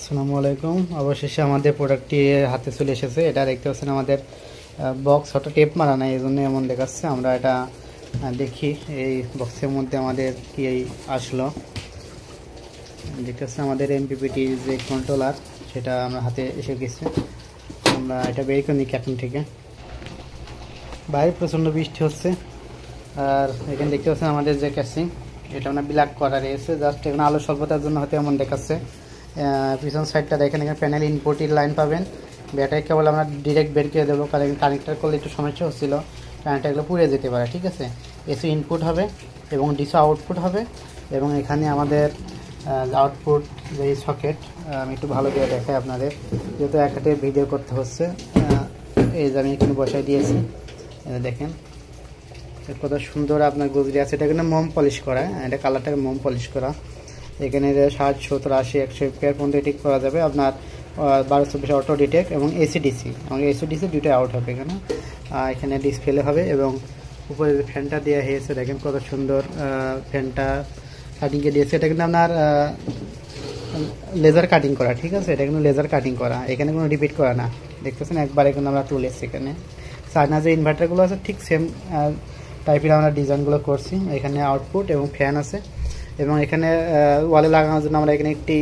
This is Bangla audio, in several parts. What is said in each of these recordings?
আসসালামু আলাইকুম। অবশেষে আমাদের প্রোডাক্টটি হাতে চলে এসেছে। এটা দেখতে পাচ্ছেন আমাদের বক্স অটো টেপ মারা নাই, এই জন্য এমন দেখাচ্ছে। আমরা এটা দেখি এই বক্সের মধ্যে আমাদের কি আসলো। দেখতে পাচ্ছেন আমাদের এমপিপিটি যে কন্ট্রোলার, সেটা আমরা হাতে এসে গেছে। আমরা এটা বের করে নিই ক্যাবিন থেকে। বাইরে প্রচণ্ড বৃষ্টি হচ্ছে। আর এখানে দেখতে পাচ্ছেন আমাদের যে ক্যাসিং, এটা আমরা ব্ল্যাক করা রয়েছে। জাস্ট এখানে আলো স্বল্পতার জন্য হয়তো এমন দেখাচ্ছে। পিছন সাইডটা দেখেন, এখানে প্যানেল ইনপুটের লাইন পাবেন। ব্যাটারি কেবল আমরা ডিরেক্ট বের করে দেবো, কারণ কানেক্টার করলে একটু সমস্যা হচ্ছিল, কানেক্টারগুলো পুড়ে যেতে পারে। ঠিক আছে, এসি ইনপুট হবে এবং ডিসি আউটপুট হবে। এবং এখানে আমাদের আউটপুট যে সকেট, আমি একটু ভালো করে দেখাই আপনাদের, যেহেতু একটা ভিডিও করতে হচ্ছে। এই যে আমি এখানে বসাই দিয়েছি, দেখেন কত সুন্দর আপনার গজরি আছে। এটা কিন্তু মোম পলিশ করা, এটা কালারটাকে মোম পলিশ করা। এখানে 60, 70, 80, 100 এমপিআর পর্যন্ত ডিটেক্ট করা যাবে আপনার। 12-24 অটো ডিটেক্ট এবং এসিডিসি, এবং এসিডিসি দুটোই আউট হবে এখানে। এখানে ডিসপ্লে হবে এবং উপরে যে ফ্যানটা দেওয়া হয়েছে, দেখেন কত সুন্দর ফ্যানটা কাটিংয়ে দিয়েছে। এটা কিন্তু আপনার লেজার কাটিং করা। ঠিক আছে, এটা কিন্তু লেজার কাটিং করা, এখানে কোনো রিপিট করা না। দেখতেছেন একবারে কিন্তু আমরা তুলেছি। এখানে চায়না যে ইনভার্টারগুলো আছে ঠিক সেম টাইপের আমরা ডিজাইনগুলো করছি। এখানে আউটপুট এবং ফ্যান আছে, এবং এখানে ওয়ালে লাগানোর জন্য আমরা এখানে একটি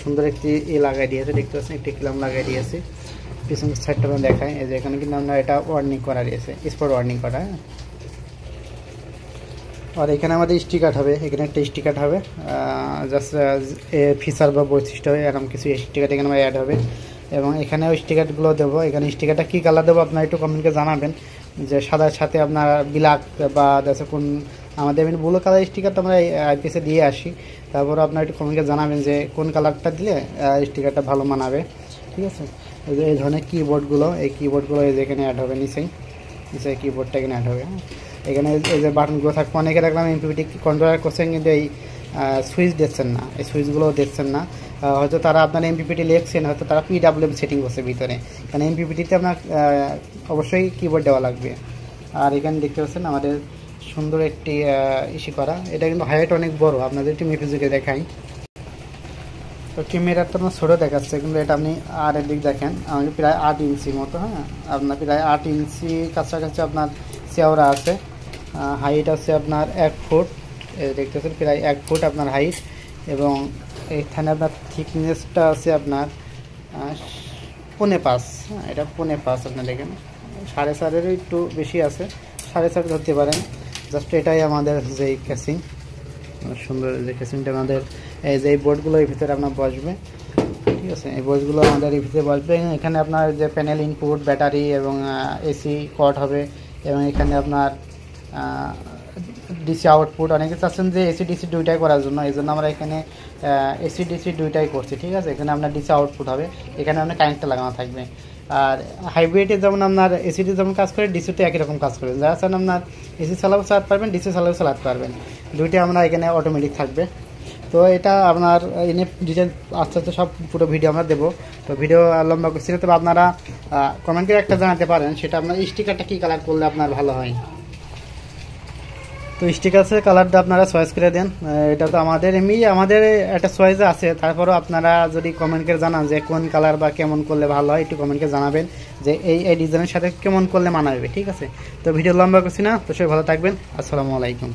সুন্দর একটি লাগাই দিয়েছি। দেখতে পাচ্ছেন একটি ক্লাম লাগাই দিয়েছি। পিছন সাইডটা আমরা দেখাই, এই যে এখানে কিন্তু আমরা এটা ওয়ার্নিং করা রয়েছে, স্পট ওয়ার্নিং করা। আর এখানে আমাদের স্টিকার হবে, এখানে একটা স্টিকার হবে, জাস্ট ফিচার বা বৈশিষ্ট্য এরকম কিছু স্টিকার এখানে অ্যাড হবে। এবং এখানে ওই স্টিকারগুলো দেবো। এখানে স্টিকারটা কী কালার দেবো আপনারা একটু কমেন্টে জানাবেন, যে সাদার সাথে আপনার ব্ল্যাক বা দেখা কোন আমাদের এমনি ব্লু কালার স্টিকার তো আমরা আইপিএসে দিয়ে আসি। তারপর আপনারা একটু কমেন্টে জানাবেন যে কোন কালারটা দিলে স্টিকারটা ভালো মানাবে। ঠিক আছে, এই ধরনের কিবোর্ডগুলো, এই কিবোর্ডগুলো এই যে এখানে অ্যাড হবে, নিচে কিবোর্ডটা এখানে অ্যাড হবে। এখানে এই যে বাটনগুলো থাকবে। অনেকে দেখলাম এমপিপিটি কন্ট্রোলার করছেন কিন্তু এই সুইচ দিচ্ছেন না, এই সুইচগুলোও দিচ্ছেন না। হয়তো তারা আপনার এমপিপিটি লিখছেন, হয়তো তারা পিডাব্লিউএম সেটিং করছে ভিতরে, কারণ এমপিপিটিতে আপনার অবশ্যই কিবোর্ড দেওয়া লাগবে। আর এখানে দেখতে পাচ্ছেন আমাদের সুন্দর একটি ইস্যু করা। এটা কিন্তু হাইট অনেক বড়, আপনাদের একটু মিউজিকে দেখাই। তো ক্যামেরার তো আপনার ছোটো দেখাচ্ছে, কিন্তু এটা আপনি আর এদিক দেখেন, আমাকে প্রায় 8 ইঞ্চি মতো। হ্যাঁ, আপনার প্রায় 8 ইঞ্চি কাছাকাছি আপনার চেওড়া আছে। হাইট আছে আপনার 1 ফুট, দেখতেছেন প্রায় 1 ফুট আপনার হাইট। এবং এখানে আপনার থিকনেসটা আছে আপনার 4.5। হ্যাঁ, এটা 4.5 আপনি দেখেন, 4.5-এরও একটু বেশি আছে, 4.5 ধরতে পারেন। জাস্ট এটাই আমাদের যে ক্যাসিং, সুন্দর যে ক্যাসিংটা আমাদের। এই যে এই বোর্ডগুলো এর ভিতরে আপনার বসবে। ঠিক আছে, এই বোর্ডগুলো আমাদের এর ভিতরে বসবে। এখানে আপনার যে প্যানেল ইনপুট, ব্যাটারি এবং এসি কট হবে। এবং এখানে আপনার ডিসি আউটপুট। অনেকে চাচ্ছেন যে এসি ডিসি দুইটাই করার জন্য, এই জন্য আমরা এখানে এসি ডিসি দুইটাই করছি। ঠিক আছে, এখানে আপনার ডিসি আউটপুট হবে, এখানে আপনার কানেক্টটা লাগানো থাকবে। আর হাইব্রিডে যেমন আপনার এসিতে যেমন কাজ করে, ডিসিতে একই রকম কাজ করে। যারা চান আপনার এসি চালাবো চালাতে পারবেন, ডিসি চালাবো চালাতে পারবেন, দুইটা আমরা এখানে অটোমেটিক থাকবে। তো এটা আপনার এনে ডিটেল আস্তে আস্তে সব পুরো ভিডিও আমরা দেবো। তো ভিডিও লম্বা করছি, তবে আপনারা কমেন্ট করে একটা জানাতে পারেন, সেটা আপনার স্টিকারটা কী কালার করলে আপনার ভালো হয়। তো স্টিকারের কালারটা আপনারা চয়েস করে দেন। এটা তো আমাদের এমনি আমাদের একটা চয়েস আছে, তারপরেও আপনারা যদি কমেন্ট করে জানান যে কোন কালার বা কেমন করলে ভালো হয়, একটু কমেন্ট করে জানাবেন যে এই ডিজাইনের সাথে কেমন করলে মানাবে। ঠিক আছে, তো ভিডিও লম্বা করছি না, তো সবাই ভালো থাকবেন। আসসালামু আলাইকুম।